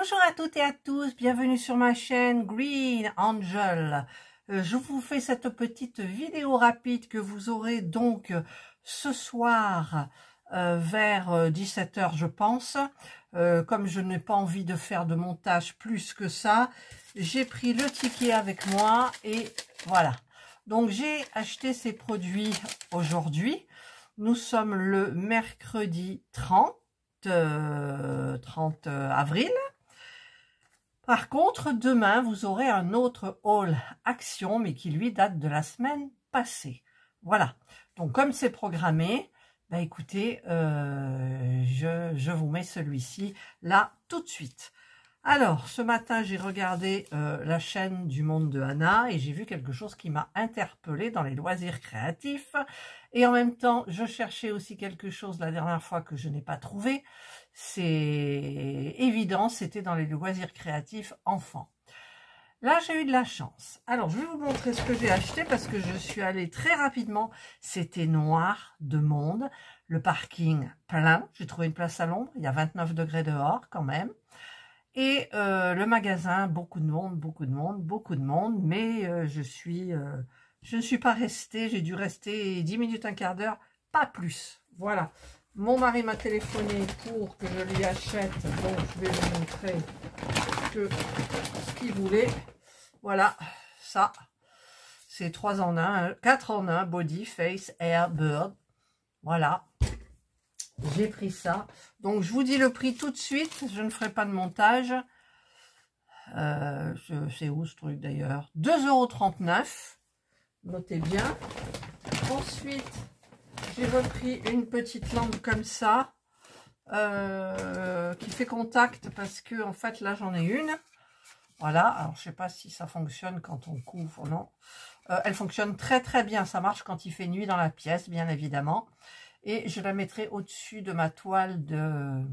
Bonjour à toutes et à tous, bienvenue sur ma chaîne Green Angel. Je vous fais cette petite vidéo rapide que vous aurez donc ce soir vers 17 h je pense. Comme je n'ai pas envie de faire de montage plus que ça, j'ai pris le ticket avec moi et voilà. Donc j'ai acheté ces produits aujourd'hui. Nous sommes le mercredi 30 avril. Par contre, demain, vous aurez un autre haul action, mais qui lui date de la semaine passée. Voilà. Donc, comme c'est programmé, bah écoutez, je vous mets celui-ci là tout de suite. Alors, ce matin, j'ai regardé la chaîne du Monde de Anna et j'ai vu quelque chose qui m'a interpellée dans les loisirs créatifs. Et en même temps, je cherchais aussi quelque chose la dernière fois que je n'ai pas trouvé. C'est évident, c'était dans les loisirs créatifs enfants. Là, j'ai eu de la chance. Alors, je vais vous montrer ce que j'ai acheté parce que je suis allée très rapidement. C'était noir de monde. Le parking plein. J'ai trouvé une place à l'ombre. Il y a 29 degrés dehors quand même. Et le magasin, beaucoup de monde. Mais je ne suis pas restée. J'ai dû rester 10 minutes, un quart d'heure, pas plus. Voilà. Mon mari m'a téléphoné pour que je lui achète. Bon, je vais vous montrer ce qu'il voulait. Voilà, ça. C'est 3 en 1, 4 en 1, body, face, hair, bird. Voilà. J'ai pris ça. Donc, je vous dis le prix tout de suite. Je ne ferai pas de montage. C'est où ce truc d'ailleurs? 2,39 €. Notez bien. Ensuite, j'ai repris une petite lampe comme ça. Qui fait contact parce que, en fait, là, j'en ai une. Voilà. Alors, je sais pas si ça fonctionne quand on couvre ou non. Elle fonctionne très, très bien. Ça marche quand il fait nuit dans la pièce, bien évidemment. Et je la mettrai au-dessus de ma toile de...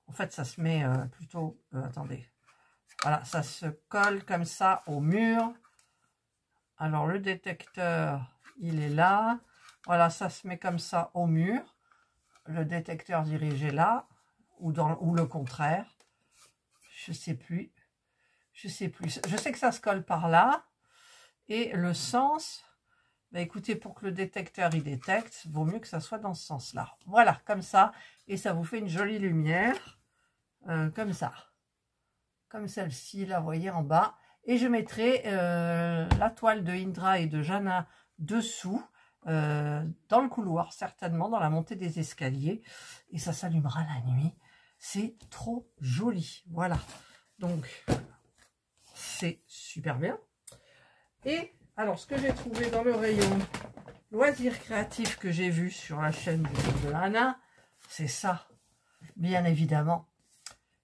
En fait, ça se met plutôt... attendez. Voilà, ça se colle comme ça au mur. Alors, le détecteur, il est là. Voilà, ça se met comme ça au mur. Le détecteur dirigé là. Ou le contraire. Je sais plus. Je sais plus. Je sais que ça se colle par là. Et le sens... Bah écoutez, pour que le détecteur il détecte, vaut mieux que ça soit dans ce sens-là. Voilà, comme ça. Et ça vous fait une jolie lumière. Comme ça. Comme celle-ci, là, vous voyez, en bas. Et je mettrai la toile de Indra et de Jana dessous, dans le couloir, certainement, dans la montée des escaliers. Et ça s'allumera la nuit. C'est trop joli. Voilà. Donc, c'est super bien. Et... alors, ce que j'ai trouvé dans le rayon loisirs créatifs que j'ai vu sur la chaîne de Anna, c'est ça, bien évidemment.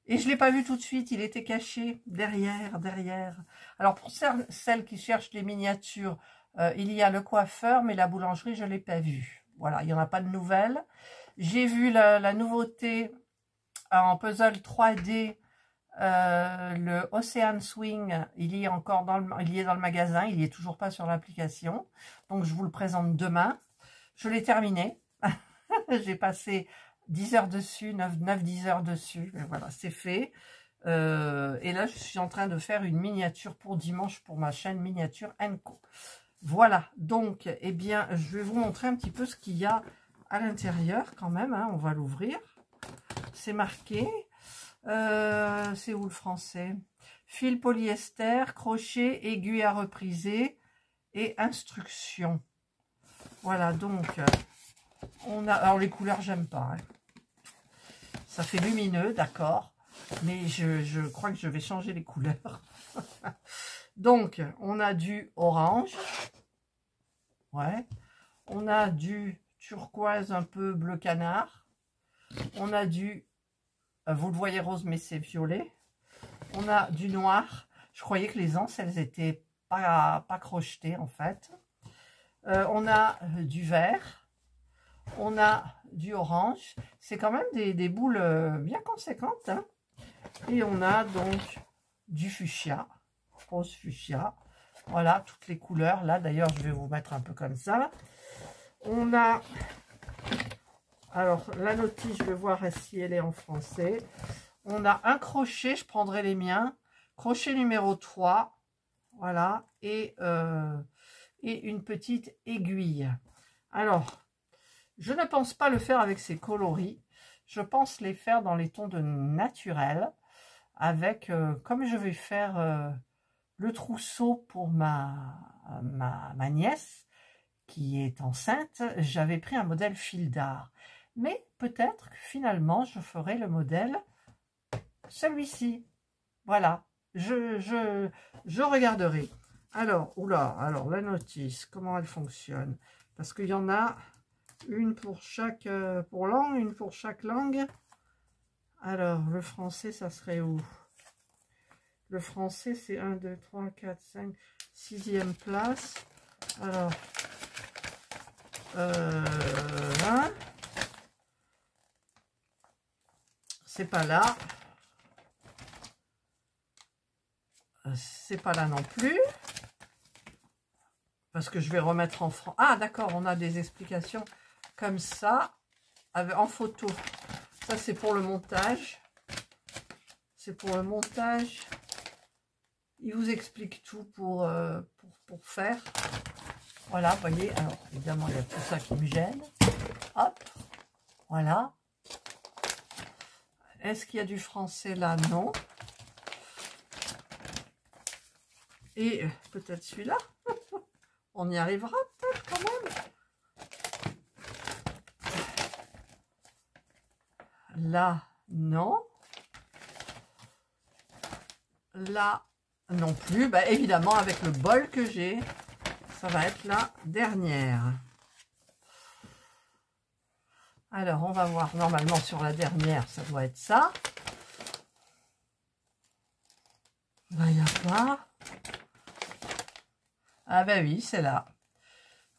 Et je ne l'ai pas vu tout de suite, il était caché derrière. Alors, pour celles qui cherchent les miniatures, il y a le coiffeur, mais la boulangerie, je ne l'ai pas vue. Voilà, il n'y en a pas de nouvelles. J'ai vu la nouveauté en puzzle 3D. Le Ocean Swing, il y est encore dans le magasin, il n'y est toujours pas sur l'application. Donc je vous le présente demain. Je l'ai terminé. J'ai passé 10 heures dessus, 9-10 heures dessus. Mais voilà, c'est fait. Et là, je suis en train de faire une miniature pour dimanche pour ma chaîne Miniature & Co. Voilà, donc, eh bien, je vais vous montrer un petit peu ce qu'il y a à l'intérieur quand même. Hein. On va l'ouvrir. C'est marqué. C'est où le français? Fil polyester, crochet, aiguille à repriser et instructions. Voilà, donc on a... alors les couleurs, j'aime pas. Hein. Ça fait lumineux, d'accord. Mais je crois que je vais changer les couleurs. Donc, on a du orange. Ouais. On a du turquoise un peu bleu canard. On a du... vous le voyez rose, mais c'est violet. On a du noir. Je croyais que les anses, elles étaient pas crochetées, en fait. On a du vert. On a du orange. C'est quand même des boules bien conséquentes. Hein. Et on a donc du fuchsia. Rose fuchsia. Voilà, toutes les couleurs. Là, d'ailleurs, je vais vous mettre un peu comme ça. On a... alors, la notice, je vais voir si elle est en français. On a un crochet, je prendrai les miens. Crochet numéro 3. Voilà. Et une petite aiguille. Alors, je ne pense pas le faire avec ces coloris. Je pense les faire dans les tons de naturel. Avec, comme je vais faire le trousseau pour ma nièce qui est enceinte, j'avais pris un modèle fil d'art. Mais peut-être que finalement, je ferai le modèle celui-ci. Voilà, je regarderai. Alors, oula, alors la notice, comment elle fonctionne? Parce qu'il y en a une pour chaque langue, une pour chaque langue. Alors, le français, ça serait où? Le français, c'est 1, 2, 3, 4, 5, 6e place. Alors, hein, c'est pas là. C'est pas là non plus. Parce que je vais remettre en franc. Ah, d'accord, on a des explications comme ça, en photo. Ça, c'est pour le montage. C'est pour le montage. Il vous explique tout pour faire. Voilà, vous voyez. Alors, évidemment, il y a tout ça qui me gêne. Hop, voilà. Est-ce qu'il y a du français là? Non. Et peut-être celui-là. On y arrivera peut-être quand même. Là, non. Là, non plus. Bah, évidemment, avec le bol que j'ai, ça va être la dernière. Alors, on va voir. Normalement, sur la dernière, ça doit être ça. Là, il n'y a pas. Ah ben oui, c'est là.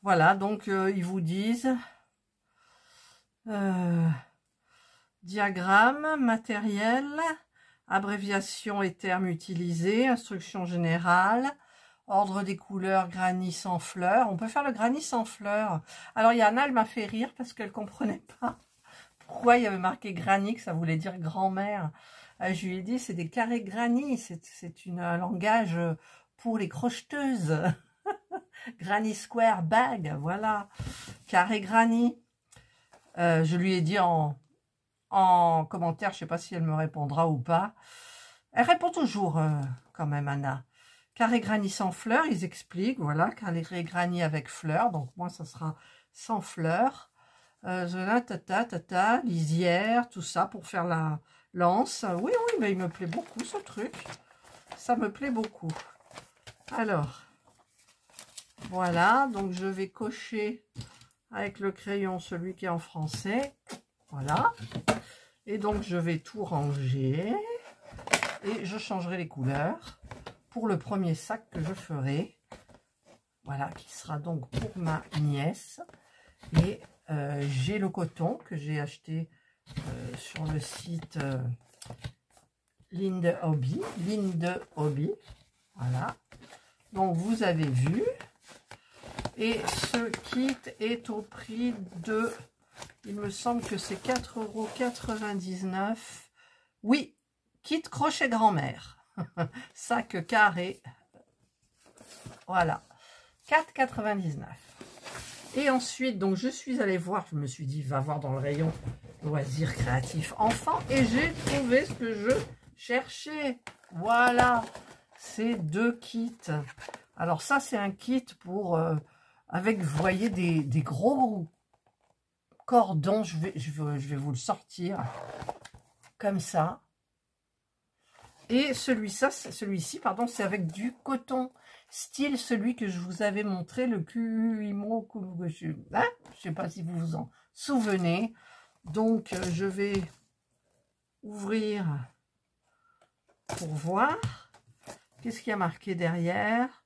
Voilà, donc ils vous disent diagramme, matériel, abréviation et termes utilisés, instruction générale, ordre des couleurs, granit sans fleurs. On peut faire le granit sans fleurs. Alors, Yana, elle m'a fait rire parce qu'elle ne comprenait pas pourquoi il y avait marqué granit, que ça voulait dire grand-mère. Je lui ai dit, c'est des carrés granit, c'est un langage pour les crocheteuses. Granny Square Bag, voilà, carré granny. Je lui ai dit en commentaire, je ne sais pas si elle me répondra ou pas. Elle répond toujours quand même, Anna. Carré granny sans fleurs, ils expliquent, voilà, carré granny avec fleurs, donc moi ça sera sans fleurs. Lisière, tout ça pour faire la lance. Oui, oui, mais il me plaît beaucoup ce truc. Ça me plaît beaucoup. Alors, voilà, donc je vais cocher avec le crayon celui qui est en français. Voilà. Et donc je vais tout ranger. Et je changerai les couleurs pour le premier sac que je ferai. Voilà, qui sera donc pour ma nièce. Et j'ai le coton que j'ai acheté sur le site Linde Hobby. Voilà. Donc vous avez vu. Et ce kit est au prix de, il me semble que c'est 4,99 €. Oui, kit crochet grand-mère. Sac carré. Voilà. 4,99 €. Et ensuite, donc je suis allée voir, je me suis dit, va voir dans le rayon loisirs créatifs enfants. Et j'ai trouvé ce que je cherchais. Voilà. Ces deux kits. Alors ça, c'est un kit pour... avec, vous voyez, des gros cordons. Je vais vous le sortir comme ça. Et celui-ci, pardon, c'est avec du coton, style celui que je vous avais montré, le Kuimo. Hein, je ne sais pas si vous vous en souvenez. Donc, je vais ouvrir pour voir. Qu'est-ce qu'il y a marqué derrière?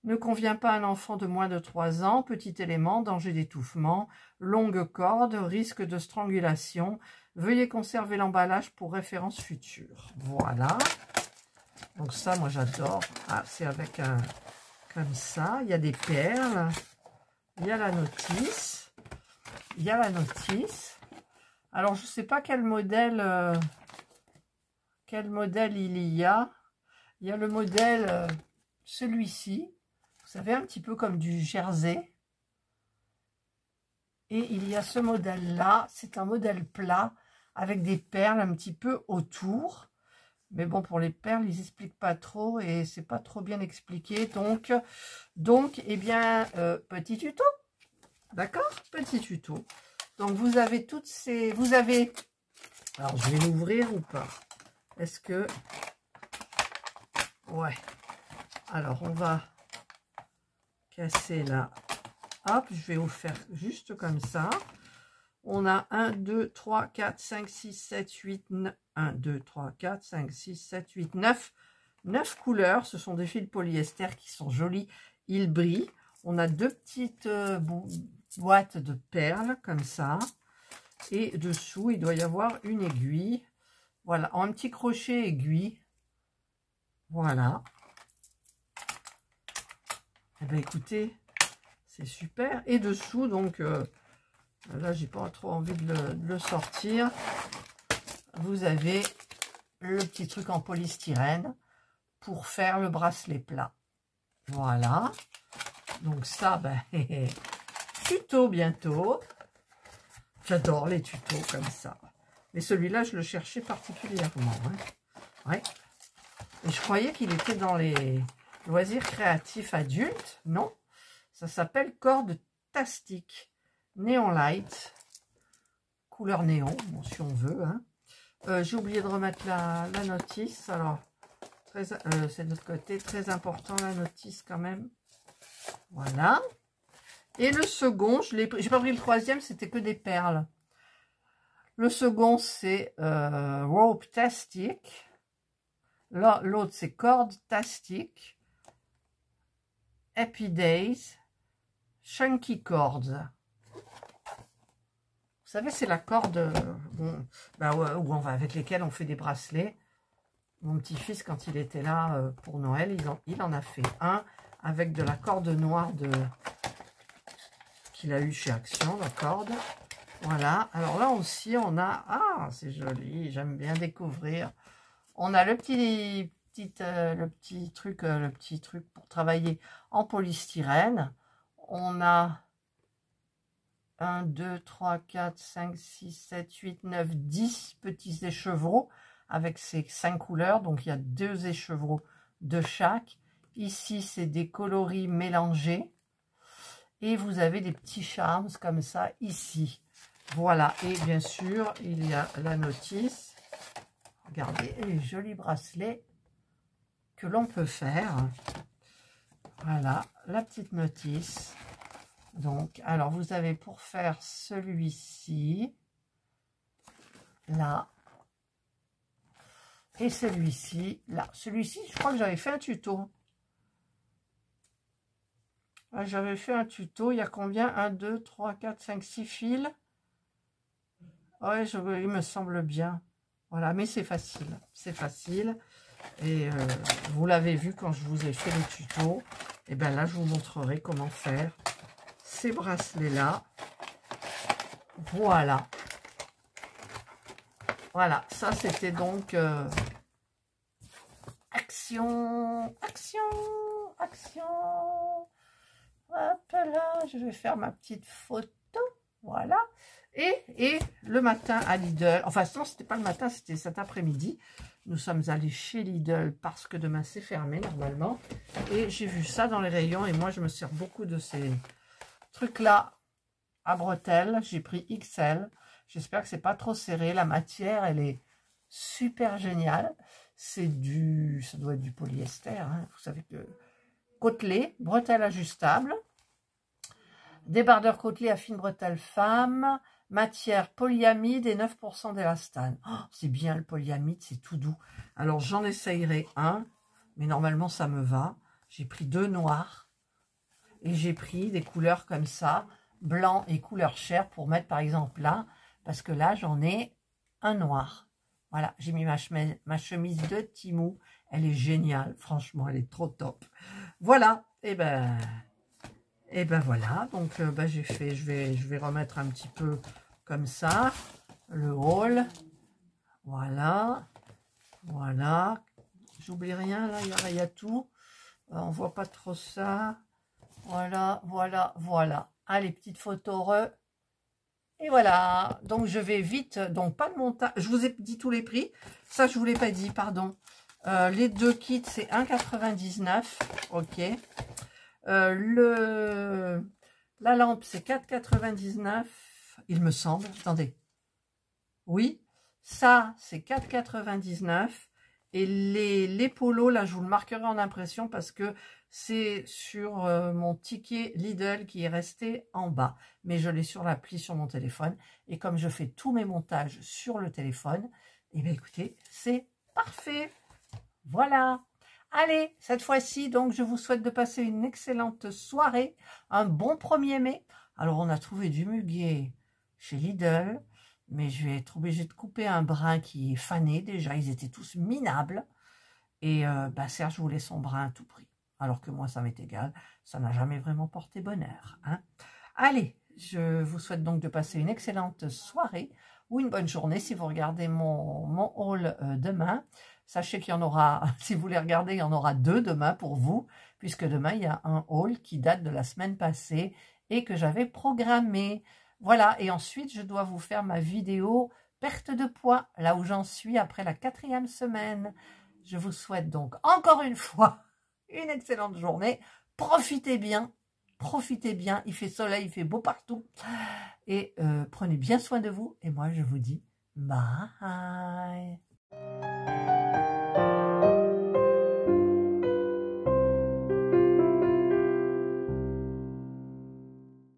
Ne convient pas à un enfant de moins de 3 ans. Petit élément, danger d'étouffement. Longue corde, risque de strangulation. Veuillez conserver l'emballage pour référence future. Voilà. Donc ça, moi j'adore. Ah, c'est avec un... comme ça. Il y a des perles. Il y a la notice. Il y a la notice. Alors, je ne sais pas quel modèle quel modèle il y a? Il y a le modèle, celui-ci. Vous savez, un petit peu comme du jersey. Et il y a ce modèle-là. C'est un modèle plat avec des perles un petit peu autour. Mais bon, pour les perles, ils n'expliquent pas trop et c'est pas trop bien expliqué. Donc eh bien, petit tuto. D'accord? Petit tuto. Donc, vous avez toutes ces... Vous avez... Alors, je vais l'ouvrir ou pas? Est-ce que... Ouais. Alors, on va casser là. Hop, je vais vous faire juste comme ça. On a 1, 2, 3, 4, 5, 6, 7, 8, 9. 1, 2, 3, 4, 5, 6, 7, 8, 9. 9 couleurs. Ce sont des fils polyester qui sont jolis. Ils brillent. On a deux petites boîtes de perles comme ça. Et dessous, il doit y avoir une aiguille. Voilà, un petit crochet aiguille. Voilà. Eh bien, écoutez, c'est super. Et dessous, donc, là, j'ai pas trop envie de le sortir. Vous avez le petit truc en polystyrène pour faire le bracelet plat. Voilà. Donc ça, ben, tuto bientôt. J'adore les tutos comme ça. Mais celui-là, je le cherchais particulièrement. Hein. Ouais. Et je croyais qu'il était dans les loisirs créatifs adultes. Non. Ça s'appelle corde tastique. Néon light. Couleur néon, bon, si on veut. Hein. J'ai oublié de remettre la notice. Alors, c'est de l'autre côté. Très important, la notice quand même. Voilà. Et le second, j'ai pas pris le troisième, c'était que des perles. Le second, c'est rope tastic. L'autre, c'est corde tastic. Happy Days. Chunky cords. Vous savez, c'est la corde où on va, avec lesquelles on fait des bracelets. Mon petit-fils, quand il était là pour Noël, il en a fait un avec de la corde noire qu'il a eu chez Action, la corde. Voilà. Alors là aussi, on a... Ah, c'est joli, j'aime bien découvrir. On a le petit truc pour travailler en polystyrène. On a 1, 2, 3, 4, 5, 6, 7, 8, 9, 10 petits écheveaux avec ces 5 couleurs. Donc, il y a 2 écheveaux de chaque. Ici, c'est des coloris mélangés. Et vous avez des petits charms comme ça ici. Voilà. Et bien sûr, il y a la notice. Regardez les jolis bracelets que l'on peut faire. Voilà, la petite notice. Donc, alors vous avez pour faire celui-ci, là, et celui-ci, là. Celui-ci, je crois que j'avais fait un tuto. J'avais fait un tuto, il y a combien? 1, 2, 3, 4, 5, 6 fils. Ouais, il me semble bien. Voilà, mais c'est facile. C'est facile. Et vous l'avez vu quand je vous ai fait le tuto. Et bien là, je vous montrerai comment faire ces bracelets-là. Voilà. Voilà, ça c'était donc action, action, action. Hop là, je vais faire ma petite photo. Voilà. Et le matin à Lidl, enfin non, c'était pas le matin, c'était cet après-midi. Nous sommes allés chez Lidl parce que demain c'est fermé normalement. Et j'ai vu ça dans les rayons et moi je me sers beaucoup de ces trucs-là à bretelles. J'ai pris XL. J'espère que c'est pas trop serré. La matière, elle est super géniale. C'est ça doit être du polyester. Hein. Vous savez que côtelé, bretelles ajustables. Débardeur côtelé à fine bretelle femme. Matière polyamide et 9% d'élastane. Oh, c'est bien le polyamide, c'est tout doux. Alors j'en essayerai un, mais normalement ça me va. J'ai pris 2 noirs et j'ai pris des couleurs comme ça, blanc et couleur chair pour mettre par exemple là, parce que là j'en ai un noir. Voilà, j'ai mis ma chemise de Temu. Elle est géniale, franchement, elle est trop top. Voilà, et ben voilà, donc j'ai fait, je vais remettre un petit peu comme ça, le haul, voilà, Voilà. J'oublie rien, là, il y a tout. On voit pas trop ça. Voilà, voilà, voilà. Allez, petite photo et voilà. Donc, je vais vite. Donc, pas de montage. Je vous ai dit tous les prix. Ça, je vous l'ai pas dit, pardon. Les deux kits, c'est 1,99. Ok. La lampe, c'est 4,99. Il me semble. Attendez. Oui. Ça, c'est 4,99. Et les polos, là, je vous le marquerai en impression parce que c'est sur mon ticket Lidl qui est resté en bas. Mais je l'ai sur l'appli sur mon téléphone. Et comme je fais tous mes montages sur le téléphone, eh bien, écoutez, c'est parfait. Voilà. Allez, cette fois-ci, donc, je vous souhaite de passer une excellente soirée. Un bon 1er mai. Alors, on a trouvé du muguet chez Lidl. Mais je vais être obligée de couper un brin qui est fané. Déjà, ils étaient tous minables. Et Serge voulait son brin à tout prix. Alors que moi, ça m'est égal. Ça n'a jamais vraiment porté bonheur. Hein. Allez, je vous souhaite donc de passer une excellente soirée ou une bonne journée si vous regardez mon haul demain. Sachez qu'il y en aura, si vous les regardez, il y en aura 2 demain pour vous, puisque demain, il y a un haul qui date de la semaine passée et que j'avais programmé. Voilà, et ensuite, je dois vous faire ma vidéo perte de poids, là où j'en suis après la 4e semaine. Je vous souhaite donc encore une fois une excellente journée. Profitez bien, il fait soleil, il fait beau partout. Et prenez bien soin de vous. Et moi, je vous dis bye.